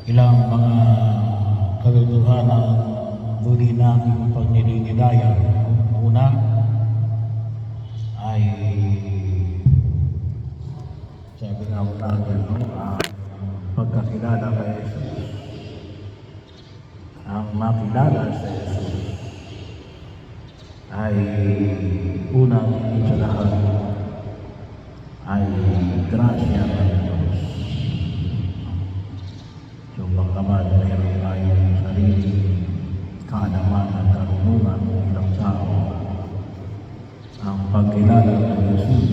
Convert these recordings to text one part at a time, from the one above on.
ilang mga katotohanan muli natin pag nilinidaya. Una ay sabi nga ko natin, pagkakilala kay Jesus. Ang makilala sa Jesus ay unang sa lahat ay grasya ng Diyos. So bagaman mayroon tayong sariling kaalaman at karunungan bilang tao, ang pagkilala ng Jesus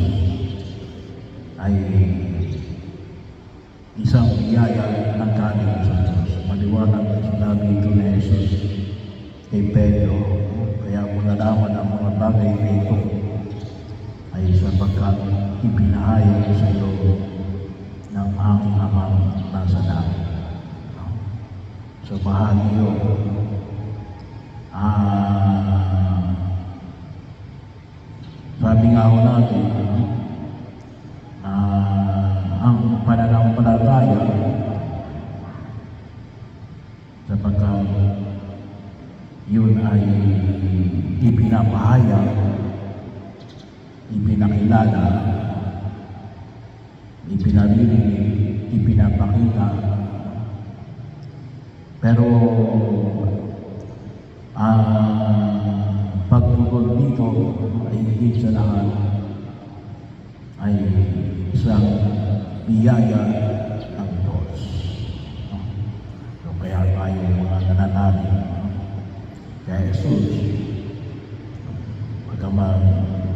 ay isang biyaya ng galing sa Diyos. Maliwanag na sinabi ito ni Jesus kay Pedro, kaya mo nalaman ang mga bagay na ito ay sapagkat ipinahayag sa iyo ng aking Amang nasa langit. So bahagi yun. Sabi nga ako natin, ang pananampalataya sapagkat yun ay ipinapahayag, ipinakilala, ipinarinig, ipinapakita. Pero pagtungkol dito ay higit sa lahat ay isang biyaya ng Diyos. So kaya tayo mga nananalig kay Jesus, pagkaman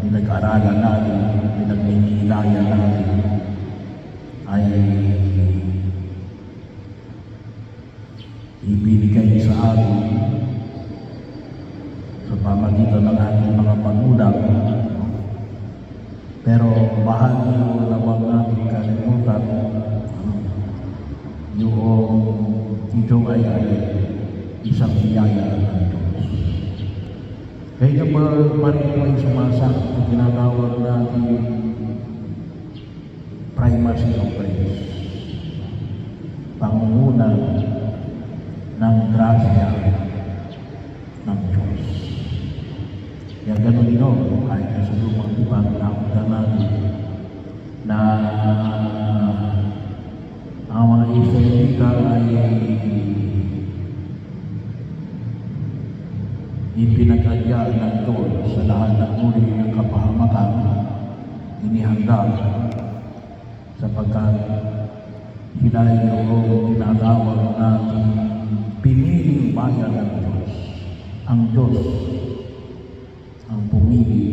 pinag-aralan natin, pinag-inilayan natin, ay ibinigay sa atin sa pamagitan ng ating mga magulang. Pero bahagi mo naman natin kalimutan yung ito ay isang biyaya ng Diyos. Kaya pa rin po ay sumasakit na ginagawag natin primacy of grace, pangunguna ng grasya ng Diyos. Kaya ganun din o, kahit na sa lumang ibang nakita natin na ang mga Israelita ay ipinag-alya ng Diyos sa lahat ng uri ng kapahamakan, inihanda sapagkat sila yung tinatawag natin piniling bayan ng Diyos. Ang Diyos ang pumili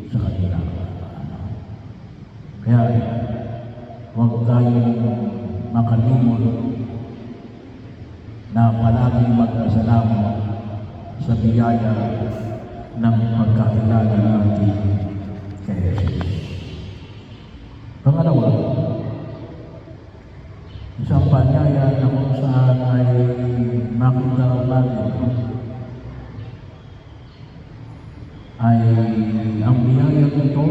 sa kanila. Kaya huwag tayong makalimot na palaging magpasalamat sa biyaya ng pagkakilala natin kay Jesus. Pangalawa, isang panyaya na kung saan ay makita natin ay ang biyaya nito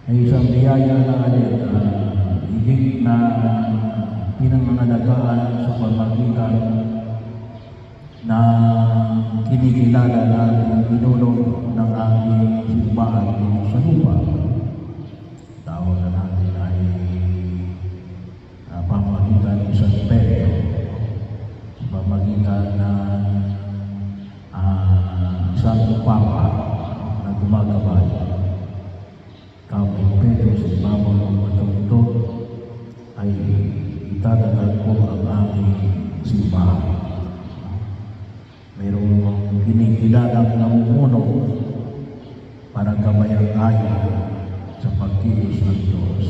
ay isang biyaya na higit na pinangangalagaan sa pamagitan na kinikilala natin pinuno ng ating simbahan sa lupa. Tawag na natin ay pamagitan ni San Pedro, pamagitan na isang papa na gumagabay. Kami Pedro sa ibabaw ng batong ito ay itatagad ko ang aming simbahan. Mayroong kinikilalang namumuno para gabayan tayo sa pagkilos ng Diyos.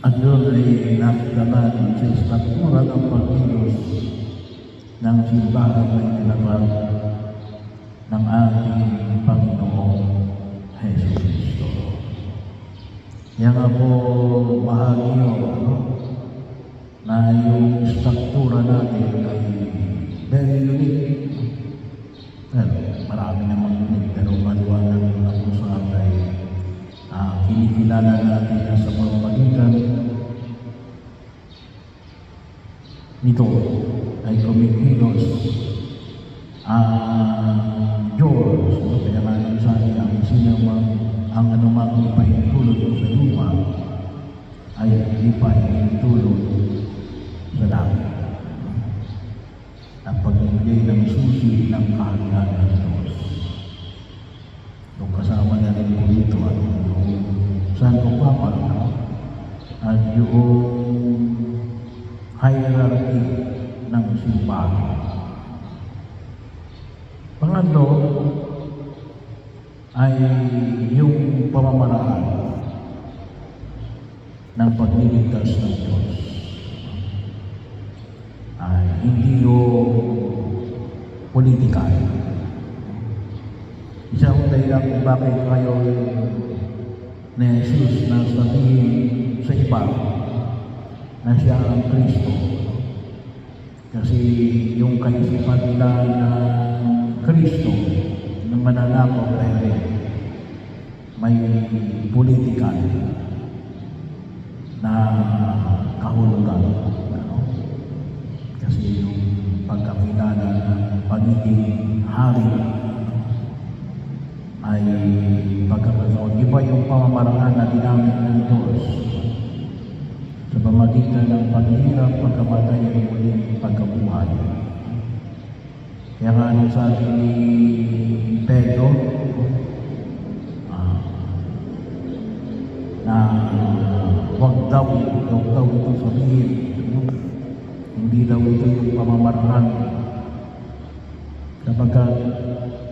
At doon ay nakita natin sa struktura ng pagkilos ng simbahan na tinatawag ng ating Panginoong Hesus Kristo. Yan nga po bahagi na yung struktura natin ay very unique. Well, marami namang unique, pero maliwanag na kung saan ay kinikilala natin na sa pamamagitan nito ay kumikilos ang Diyos. Kaya nga nang sabi ang sinamang ang anumang ipaintulot mo sa lupa ay ipaintulot sa langit. Ang pagbibigay ng susi ng kaharian ng Diyos. Yung kasama na rin po dito at yung Santo Papa at yung hierarchy ng simbahan. Pangatlo ay yung pamamaraan ng pagliligtas ng Diyos. Ay hindi yung politikal. Isang dahilan kung bakit kayo ni Jesus na sabihin sa iba na siya ang Kristo. Kasi yung kaisipan nila na Kristo na mananakaw pero may politikal na kahulugan. Kasi yung pagkakilala ng pagiging hari ay pagkakataon. Iba yung pamamaraan na ginamit ng Diyos sa pamagitan ng paghihirap, pagkamatay at muling pagkabuhay. Kaya nga nung sabi ni Pedro na huwag daw ito sabihin, hindi daw ito yung pamamaraan sapagkat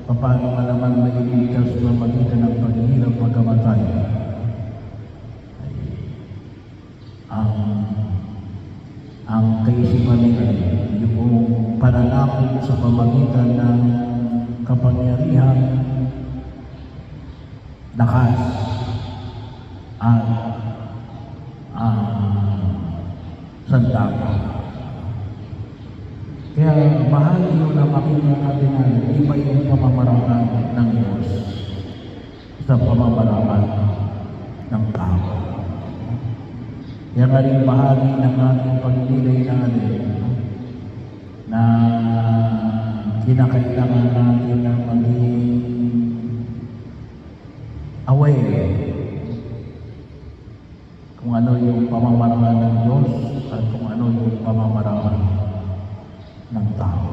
paano nga naman mailigtas sa pamagitan ng paghihirap, pagkamatay. Ang kaisipan nila yung pananakot sa pamagitan ng kapangyarihan, lakas, at sandata. Kaya bahagi yun na makita natin na iba yung pamamaraan ng Diyos sa pamamaraan ng tao. Kaya nga rin bahagi ng ating pagnilay natin na kinakailangan natin na maging aware kung ano yung pamamaraan ng Diyos at kung ano yung pamamaraan ng tao.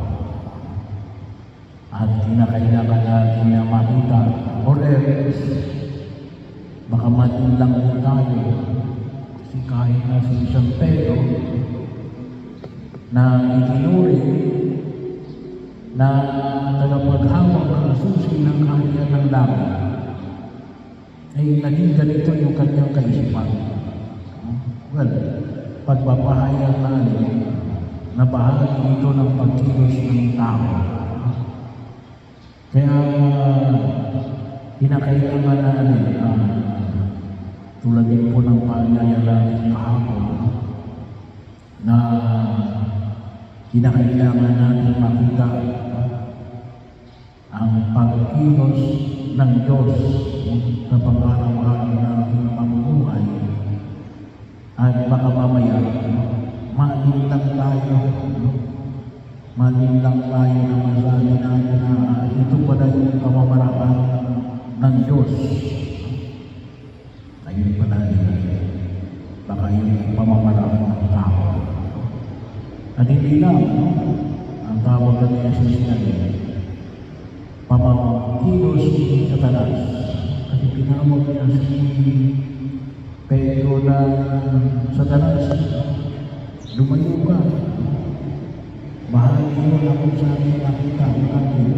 At kinakailangan natin na makita or else baka matin lang din tayo. Kasi kahit na si San Pedro na itinuri na tagapaghawak ng susi ng kaharian ng langit ay naging ganito yung kanyang kaisipan. Well, pagpapahayag natin na bahagi ito ng pagkilos ng tao. Kaya kinakailangan natin tulad din po ng paanyaya natin kahapon na kinakailangan natin makita ang pagkilos ng Diyos sa pang-araw-araw nating pamumuhay at baka mamaya malinlang tayo na masabi natin na ito pala yung pamamaraan ng Diyos. Ayun pala baka yung pamamaraan ng tao. At hindi lang, ang tawag na niya siya pamakilos ni Satanas. Kasi pinamag niya si Pedro na Satanas, lumayo ka. Bahagi yun na kung saan nakita natin.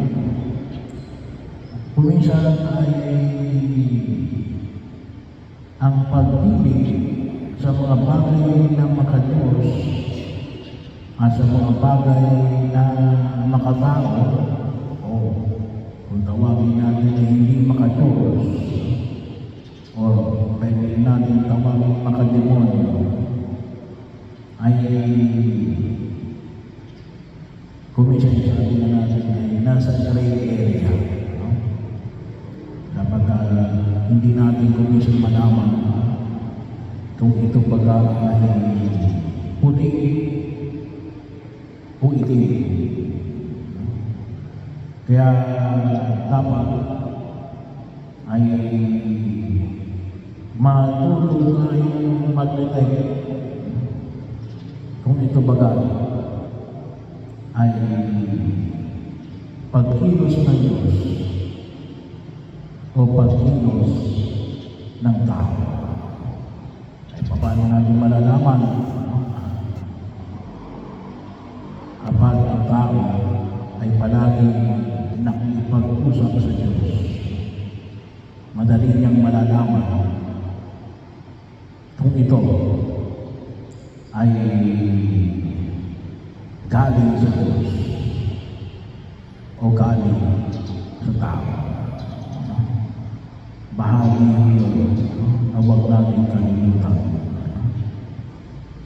Kuminsan ay ang pag-ibig sa mga bagay na makadiyos at sa mga bagay na makatao o kung tawagin natin ay hindi makadiyos o pwede natin tawagin makademonyo ay kuminsan sabi na natin ay nasa gray area. No? Dapat hindi natin kumisan malaman kung ito baga ay puti o itim. Kaya dapat ay matuto tayong mag-detect kung ito baga ay pagkilos ng Diyos o pagkilos ng tao. Ay paano natin malalaman kapag ang tao ay palaging nakipag-usap sa Diyos? Madali niyang malalaman kung ito ay galing sa Diyos o galing sa tao. Bahagi yun na huwag natin kalimutan.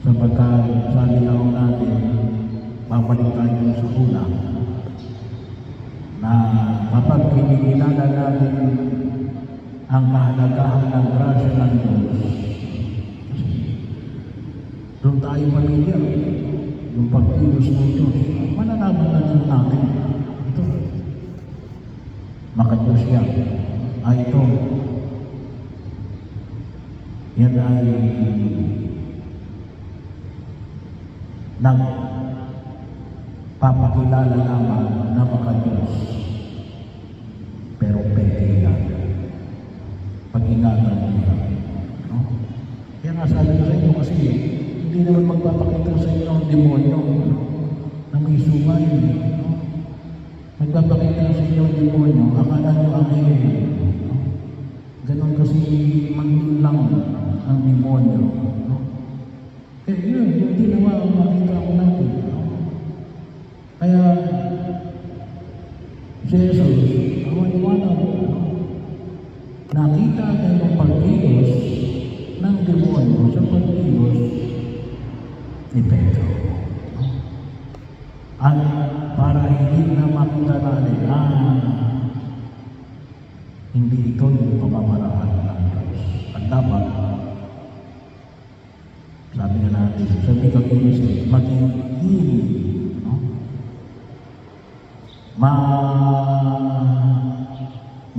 Sapagkat sabi ako natin, babalik tayo sa una, na kapag kinikilala natin ang kahalagahan ng grasya ng Diyos, doon tayo pamilya, yung pagkilos ng Diyos, malalaman na din natin. Ito, maka-Diyos yan. Ito, yan ay nagpapakilala naman na maka-Diyos. Pero pwede yan. Pag-ingatan niya. No? Kaya nga sabi ko sa inyo kasi, hindi naman magpapakita sa inyo ang demonyo na may sumay. No? Magpapakita sa inyo ang demonyo, akala nyo ang no? Ganon kasi mangin lang ang demonyo. No? Kaya yun, yung ginawa ang makita ko natin. No? Kaya, si Jesus, ang maniwala ko, nakita niya yung pagkilos ng demonyo sa pagkilos ni Pedro. At para hindi na makita natin, hindi ito yung pamamaraan ng Diyos. At dapat, sabi na natin, sabi kagilos, maging no?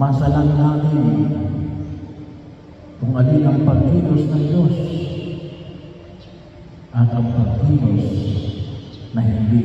Masalan natin kung alin ang pagkilos ng Diyos at ang pagkilos na hindi